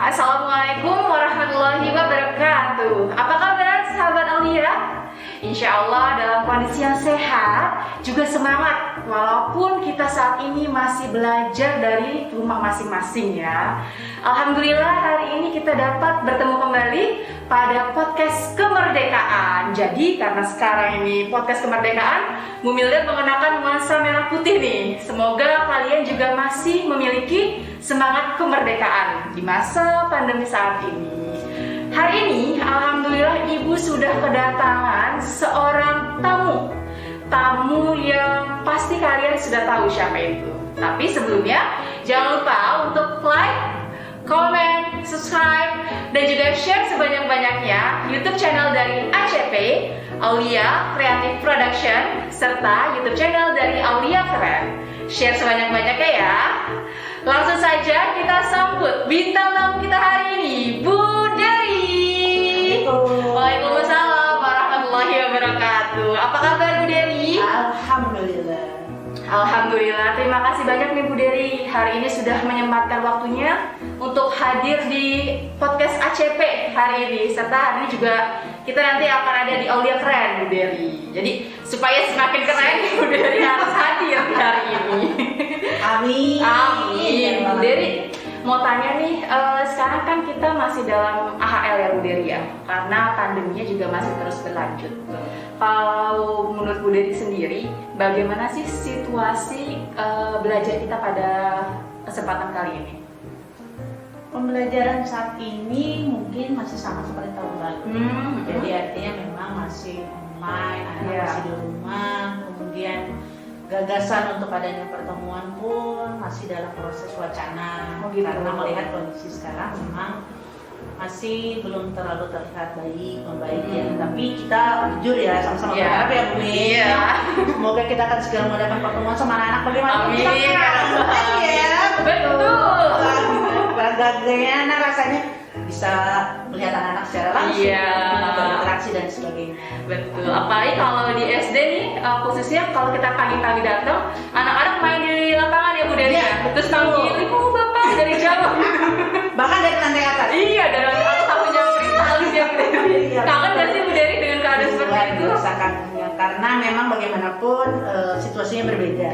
Assalamualaikum warahmatullahi wabarakatuh. Apa kabar sahabat Aulia? Insya Allah dalam kondisi yang sehat, juga semangat. Walaupun kita saat ini masih belajar dari rumah masing-masing ya. Alhamdulillah hari ini kita dapat bertemu kembali pada podcast kemerdekaan. Jadi karena sekarang ini podcast kemerdekaan, Bu Mildred mengenakan nuansa merah putih nih. Semoga kalian juga masih memiliki semangat kemerdekaan di masa pandemi saat ini. Hari ini, alhamdulillah Ibu sudah kedatangan seorang tamu yang pasti kalian sudah tahu siapa itu. Tapi sebelumnya, jangan lupa untuk like, comment, subscribe, dan juga share sebanyak-banyaknya YouTube channel dari ACP, Aulia Creative Production, serta YouTube channel dari Aulia Keren. Share sebanyak-banyaknya ya. Langsung saja kita sambut bintang tamu kita hari ini, Bu Dery. Waalaikumsalam warahmatullahi wabarakatuh. Apa kabar Bu Dery? Alhamdulillah. Alhamdulillah, terima kasih banyak nih Bu Dery. Hari ini sudah menyempatkan waktunya untuk hadir di podcast ACP hari ini. Serta hari ini juga kita nanti akan ada di Aulia Keren Bu Dery. Jadi supaya semakin keren, Bu Dery harus hadir hari ini. Amin. Amin. Bu Dery, mau tanya nih, sekarang kan kita masih dalam AHL ya Bu Dery ya, karena pandeminya juga masih terus berlanjut. Kalau menurut Bu Dery sendiri, bagaimana sih situasi belajar kita pada kesempatan kali ini? Pembelajaran saat ini mungkin masih sama seperti tahun lalu. Jadi artinya memang masih online, anak masih di rumah, kemudian gagasan untuk adanya pertemuan pun masih dalam proses wacana. Karena melihat kondisi sekarang memang masih belum terlalu terlihat membaik ya. Tapi kita jujur ya, sama-sama berharap ya Bu. Semoga kita akan segera mengadakan pertemuan sama anak-anak bagaimana. Amin. Ya, Betul. Bagaimana rasanya bisa melihat anak-anak secara langsung, berinteraksi dan sebagainya. Betul. Apalagi kalau di SD nih, khususnya kalau kita pagi-pagi datang, anak-anak main di lapangan ya Bu Dery ya. Terus panggil, ibu bapak dari jauh. Bahkan dari lantai atas. Iya, dari lantai atas sampai jam beritalis ya Bu Dery. Kangen gak sih Bu Dery dengan keadaan seperti itu? Kangennya, karena memang bagaimanapun situasinya berbeda.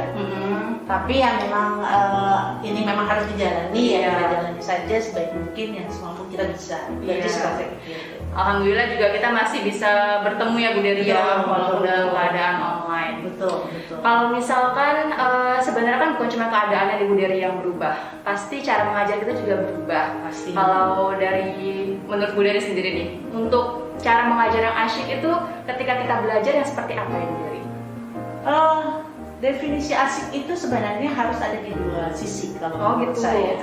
Tapi yang memang ini memang harus dijalani ya, kita jalani saja sebaik mungkin yang semampu kita bisa. Jadi seperti itu. Alhamdulillah juga kita masih bisa bertemu ya Bu Dery ya, walaupun dalam keadaan online. Betul. Kalau misalkan sebenarnya kan bukan cuma keadaannya di Bu Dery yang berubah, pasti cara mengajar kita juga berubah. Pasti. Kalau dari menurut Bu Dery sendiri nih, untuk cara mengajar yang asyik itu ketika kita belajar yang seperti apa ya Bu Dery? Definisi asik itu sebenarnya harus ada di dua sisi kalau menurut saya.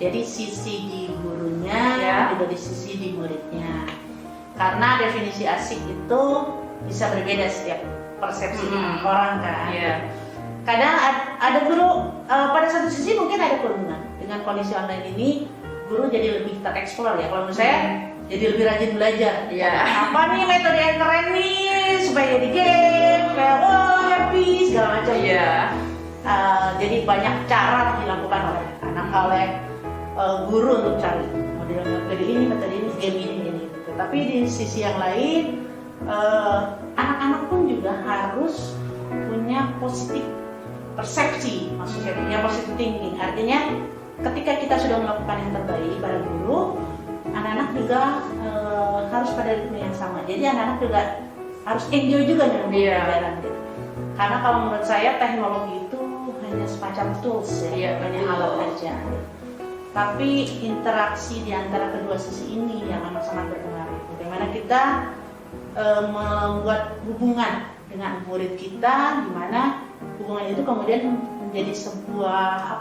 Jadi sisi di gurunya, juga di sisi di muridnya. Karena definisi asik itu bisa berbeda setiap persepsi orang kan. Kadang ada guru pada satu sisi mungkin ada keuntungan. Dengan kondisi online ini guru jadi lebih tereksplor ya. Kalau menurut saya jadi lebih rajin belajar. Apa nih metode yang keren nih supaya jadi game, supaya happy segala macam. Jadi banyak cara dilakukan oleh oleh guru untuk cari metode ini, game ini. Gitu. Tapi di sisi yang lain, anak-anak pun juga harus punya positif persepsi, maksudnya punya positive thinking. Artinya ketika kita sudah melakukan yang terbaik pada guru, anak-anak juga harus pada ritme yang sama. Jadi anak-anak juga harus enjoy juga dengan pembelajaran gitu. Karena kalau menurut saya teknologi itu hanya semacam tools ya, hanya alat aja. Tapi interaksi di antara kedua sisi ini yang amat sangat berpengaruh. Bagaimana kita membuat hubungan dengan murid kita, di mana hubungan itu kemudian menjadi sebuah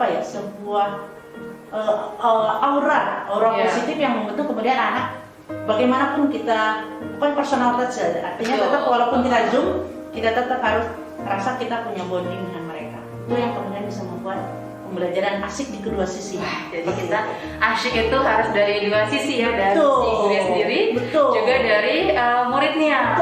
aura positif yang membentuk kemudian anak bagaimanapun kita bukan personal touch saja, artinya tetap walaupun kita zoom kita tetap harus rasa kita punya bonding dengan mereka. Itu yang kemudian bisa membuat pembelajaran asik di kedua sisi. Jadi kita asik itu harus dari dua sisi ya, dari si gurunya sendiri, juga dari muridnya.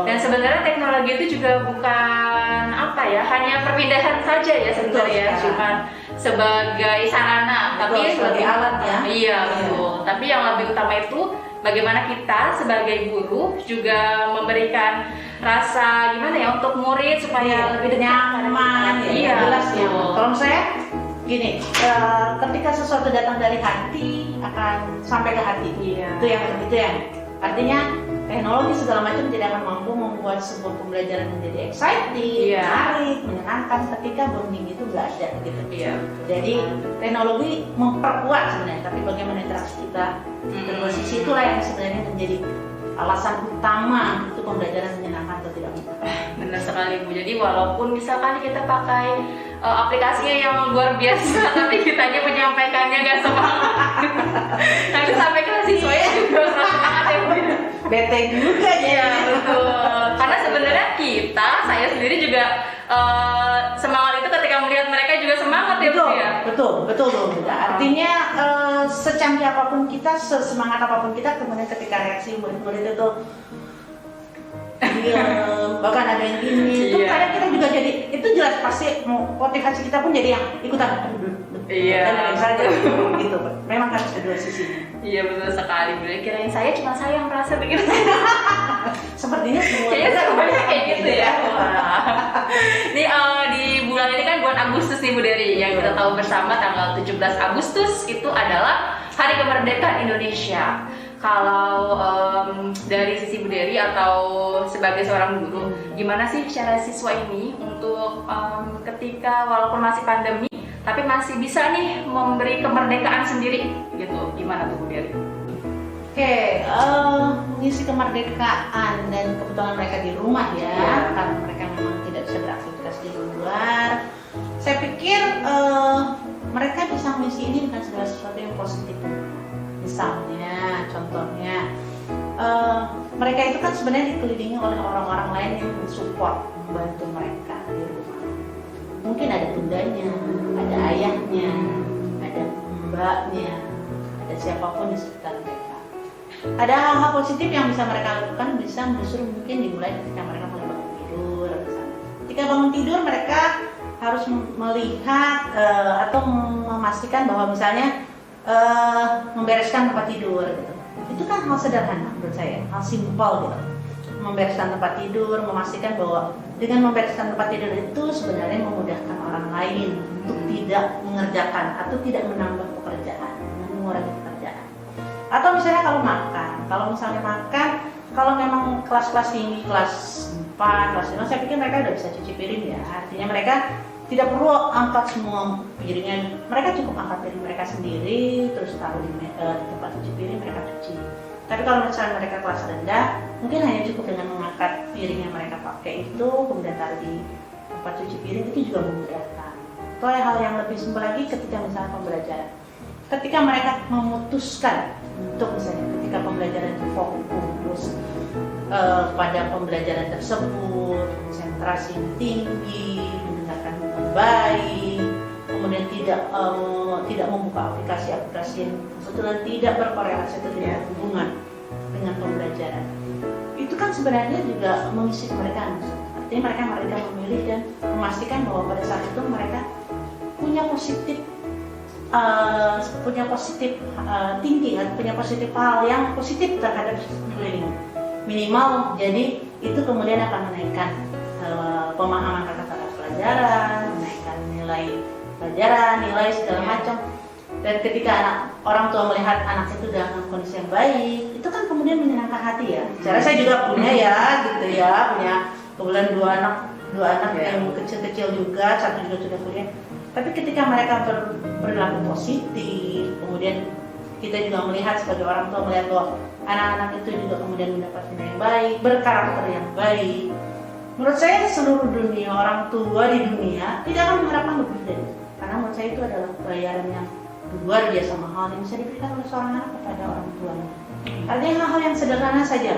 Dan sebenarnya teknologi itu juga bukan ya, hanya perpindahan saja ya sebenarnya, cuman sebagai sarana, tapi sebagai alat ya. Iya, betul. Tapi yang lebih utama itu bagaimana kita sebagai guru juga memberikan rasa gimana ya untuk murid supaya lebih nyaman, iya, jelas ya. Kalau saya gini, ketika sesuatu datang dari hati akan sampai ke hati. Iya. Itu yang artinya teknologi segala macam tidak akan mampu membuat sebuah pembelajaran menjadi exciting, menarik, menyenangkan ketika bonding itu nggak ada gitu. Iya. Jadi teknologi memperkuat sebenarnya, tapi bagaimana interaksi kita berposisi itulah yang sebenarnya menjadi alasan utama itu pembelajaran menyenangkan atau tidak. Benar sekali Bu. Jadi walaupun misalkan kita pakai aplikasinya yang luar biasa, tapi kitanya menyampaikannya nggak semangat. Nanti sampai ke siswanya juga nggak semangat ya Bu. Bete juga ya. Betul. Karena sebenarnya saya sendiri juga semangat itu ketika melihat mereka juga semangat ya Bu ya. Betul. Artinya secanggih apapun kita, sesemangat apapun kita, kemudian ketika reaksi murid-murid itu bahkan ada yang gini, itu kadang kita juga jadi, itu jelas pasti motivasi kita pun jadi yang ikutan. Iya. Dan saja gitu. Memang harus kedua sisi. Iya betul sekali. Kirain cuma saya yang merasa begitu. Sepertinya semua. Semuanya kayak gitu ya. Ini di bulan ini kan bulan Agustus nih Bu Dery, yang kita tahu bersama tanggal 17 Agustus itu adalah Hari Kemerdekaan Indonesia. Kalau dari sisi Bu Dery atau sebagai seorang guru, gimana sih cara siswa ini untuk ketika walaupun masih pandemi, tapi masih bisa nih memberi kemerdekaan sendiri gitu, gimana tuh Bu Dery? Oke, mengisi kemerdekaan dan kebetulan mereka di rumah ya, karena mereka memang tidak bisa beraktivitas di luar. Saya pikir mereka bisa mengisi ini dengan segala sesuatu yang positif. Misalnya, contohnya, mereka itu kan sebenarnya dikelilingi oleh orang-orang lain yang mensupport, membantu mereka di rumah. Mungkin ada bundanya, ada ayahnya, ada mbaknya, ada siapapun di sekitar mereka. Ada hal-hal positif yang bisa mereka lakukan, bisa justru mungkin dimulai ketika mereka mulai bangun tidur. Ketika bangun tidur mereka harus melihat atau memastikan bahwa misalnya membereskan tempat tidur gitu. Itu kan hal sederhana menurut saya, hal simpel gitu. Membereskan tempat tidur, memastikan bahwa dengan membereskan tempat tidur itu sebenarnya memudahkan orang lain untuk tidak mengerjakan atau tidak menambah pekerjaan, mengurangi pekerjaan. Atau misalnya kalau misalnya makan, kalau memang kelas-kelas tinggi, kelas 4, kelas 5, saya pikir mereka udah bisa cuci piring ya. Artinya mereka tidak perlu angkat semua piringnya, mereka cukup angkat piring mereka sendiri, terus taruh di tempat cuci piring mereka cuci. Tapi kalau misalnya mereka kelas rendah, mungkin hanya cukup dengan mengangkat piring yang mereka pakai itu, kemudian taruh di tempat cuci piring, itu juga memudahkan. Itu hal yang lebih simpel lagi ketika misalnya pembelajaran. Ketika mereka memutuskan untuk misalnya ketika pembelajaran itu fokus pada pembelajaran tersebut, konsentrasi tinggi, mendengarkan dengan baik, kemudian tidak membuka aplikasi-aplikasi yang kebetulan tidak berkorelasi atau tidak berhubungan dengan pembelajaran. Itu kan sebenarnya juga mengisi kemerdekaan. Artinya mereka memilih dan memastikan bahwa pada saat itu mereka punya positif tinggi, punya positif hal yang positif terhadap sekeliling. Minimal, jadi itu kemudian akan menaikkan pemahaman terhadap pelajaran, menaikkan nilai pelajaran, nilai segala macam. Dan ketika orang tua melihat anak itu dalam kondisi yang baik, itu kan kemudian menyenangkan hati ya. Cara saya juga punya ya, gitu ya, punya kebetulan dua anak yang kecil-kecil juga, satu juga sudah kuliah. Tapi ketika mereka berlaku positif, kemudian kita juga melihat sebagai orang tua melihat bahwa anak-anak itu juga kemudian mendapat nilai yang baik, berkarakter yang baik. Menurut saya seluruh dunia, orang tua di dunia tidak akan mengharapkan lebih dari itu. Karena menurut saya itu adalah bayaran yang luar biasa mahal yang bisa diberikan oleh seorang anak kepada orang tuanya. Artinya hal-hal yang sederhana saja.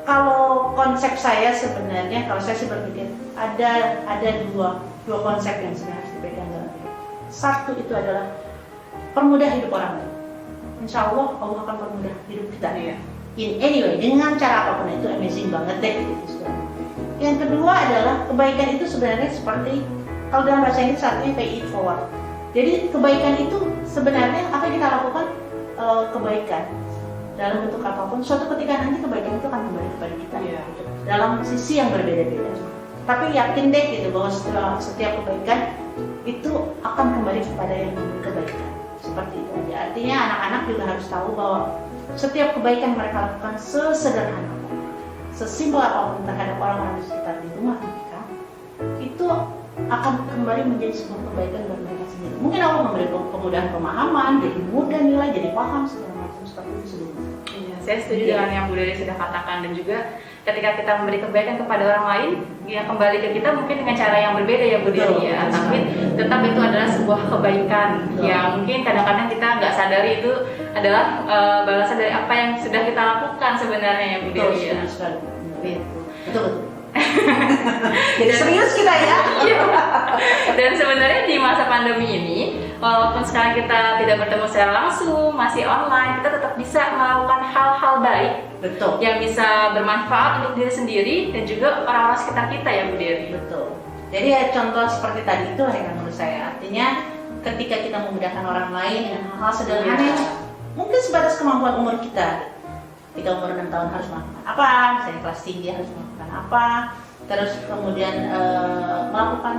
Kalau konsep saya sebenarnya, kalau saya berpikir ada dua konsep yang sebenarnya harus dipegang dalam hidup. Satu itu adalah permudah hidup orang lain. Insya Allah akan permudah hidup kita. In anyway, dengan cara apapun itu amazing banget deh. Gitu. Yang kedua adalah kebaikan itu sebenarnya seperti kalau dalam bahasa Inggris artinya pay it forward. Jadi kebaikan itu sebenarnya apa yang kita lakukan, kebaikan dalam bentuk apapun, suatu ketika nanti kebaikan itu akan kembali kepada kita gitu, dalam sisi yang berbeda-beda. Tapi yakin deh gitu bahwa setiap kebaikan itu akan kembali kepada yang memberi kebaikan. Seperti itu aja. Artinya anak-anak juga harus tahu bahwa setiap kebaikan mereka lakukan sesederhana apapun, sesimpel apapun terhadap orang-orang di sekitar di rumah mereka, itu akan kembali menjadi sebuah kebaikan buat mereka sendiri. Mungkin Allah memberi kemudahan pemahaman, jadi mudah nilai, jadi paham segala macam seperti itu sebelumnya. Iya, saya setuju dengan yang Bu Dery sudah katakan, dan juga ketika kita memberi kebaikan kepada orang lain, yang kembali ke kita mungkin dengan cara yang berbeda ya Bu Dery ya. Tapi tetap itu adalah sebuah kebaikan yang mungkin kadang-kadang kita nggak sadari itu adalah balasan dari apa yang sudah kita lakukan sebenarnya ya Bu Dery ya. Betul. Jadi serius kita ya. Dan sebenarnya di masa pandemi ini, walaupun sekarang kita tidak bertemu secara langsung, masih online, kita tetap bisa melakukan hal-hal baik. Betul. Yang bisa bermanfaat untuk diri sendiri dan juga orang-orang sekitar kita ya Bu Dery. Betul. Jadi ya contoh seperti tadi itu yang menurut saya. Artinya ketika kita memudahkan orang lain dengan hal-hal sederhana, mungkin sebatas kemampuan umur kita. Ketika umur 6 tahun harus melakukan apa, misalnya kelas tinggi harus melakukan apa, terus kemudian melakukan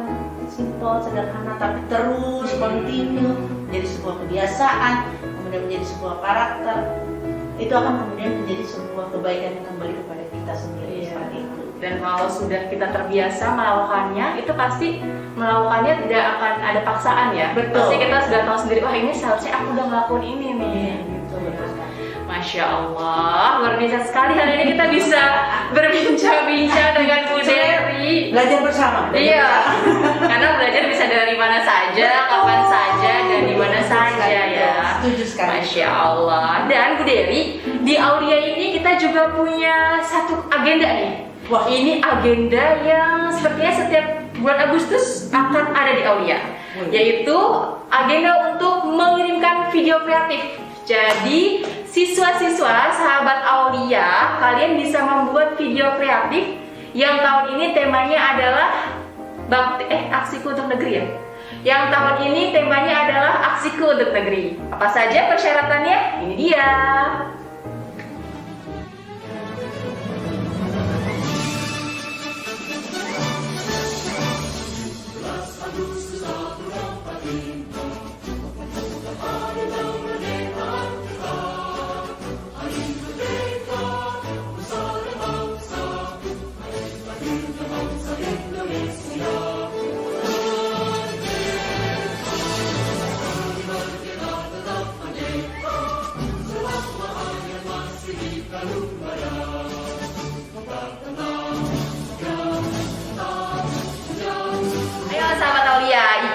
simple, sederhana, tapi terus continue menjadi sebuah kebiasaan, kemudian menjadi sebuah karakter, itu akan kemudian menjadi sebuah kebaikan yang kembali kepada kita sendiri. Seperti itu. Dan kalau sudah kita terbiasa melakukannya, itu pasti melakukannya tidak akan ada paksaan ya. Betul. Pasti kita sudah tahu sendiri, wah ini seharusnya aku udah ngelakuin ini nih. Gitu. Masya Allah, luar biasa sekali hari ini kita bisa berbincang-bincang dengan Bu Dery. Belajar bersama. Iya, karena belajar bisa dari mana saja, kapan saja, dan di mana saja ya. Setuju sekali. Masya Allah. Dan Bu Dery, di Aulia ini kita juga punya satu agenda nih. Wah, ini agenda yang sepertinya setiap bulan Agustus akan ada di Aulia, yaitu agenda untuk mengirimkan video kreatif. Jadi siswa-siswa sahabat Aulia, kalian bisa membuat video kreatif yang tahun ini temanya adalah aksiku untuk negeri ya. Yang tahun ini temanya adalah aksiku untuk negeri. Apa saja persyaratannya? Ini dia.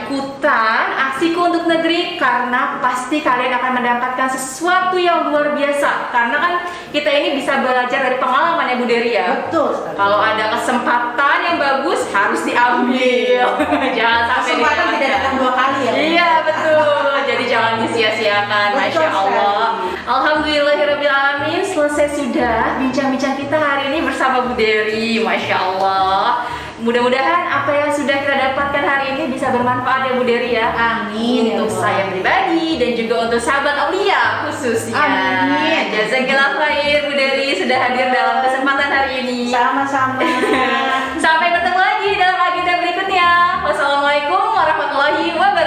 Ikutan aksiku untuk negeri, karena pasti kalian akan mendapatkan sesuatu yang luar biasa. Karena kan kita ini bisa belajar dari pengalaman ya Bu Dery ya. Betul. Kalau ada kesempatan yang bagus harus diambil. Jangan sampai kesempatan tidak datang dua kali ya. Iya betul. Jadi jangan disia-siakan. Masya Allah. Alhamdulillahirobbilalamin. Selesai sudah bincang-bincang kita hari ini bersama Bu Dery. Masya Allah. Mudah-mudahan apa yang sudah kita dapatkan hari ini bisa bermanfaat ya Bu Dery ya. Amin. Untuk saya pribadi dan juga untuk sahabat Aulia khususnya. Amin. Jazakallah khair Bu Dery sudah hadir dalam kesempatan hari ini. Sama-sama. Sampai bertemu lagi dalam agenda berikutnya. Wassalamualaikum warahmatullahi wabarakatuh.